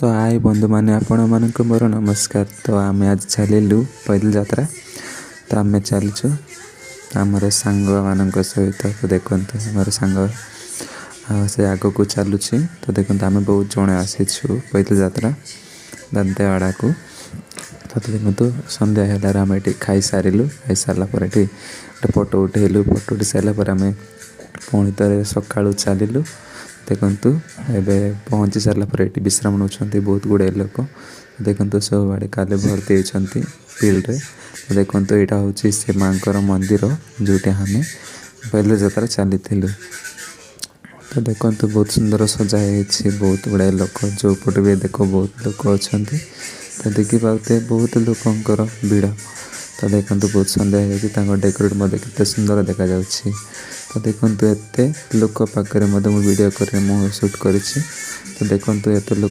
तो आए बंधु मैंने आपण मानक मोर नमस्कार। तो आम आज चलू पैदल यात्रा। तो आम चलचु आमर सांग मान सहित। तो देखते आमर सांग से आग को चलुची। तो देखते आम बहुत जड़े आसीचु पैदल यात्रा दांतेवाड़ा को। तो देखो सन्ध्या है आम ये खाई सारूँ। खाई सारापर ये फोटो उठेलु। फोटो उठे सारापर आम पुणी थे सका चलू। देखु एवं पहुँची सारापर ये विश्राम नौ बहुत गुड़ाए लोक। देखो सब आड़े काले भर्ती होती फिल्ड। देखो यहाँ हूँ से माँ मंदिर जो आम पैदल यात्रा चली। तो देखो बहुत सुंदर सजाई बहुत गुड़ाए लोक जो पट भी देख बहुत लोक अच्छा। तो देखी पाते बहुत लोकंर भिड़। तो देखो बहुत सन्ध्या हो डेकोरेट केते सुंदर देखा जाउछि। तो देखो एत लोक पाखे वीडियो कर शूट कर। तो देखो एत लोक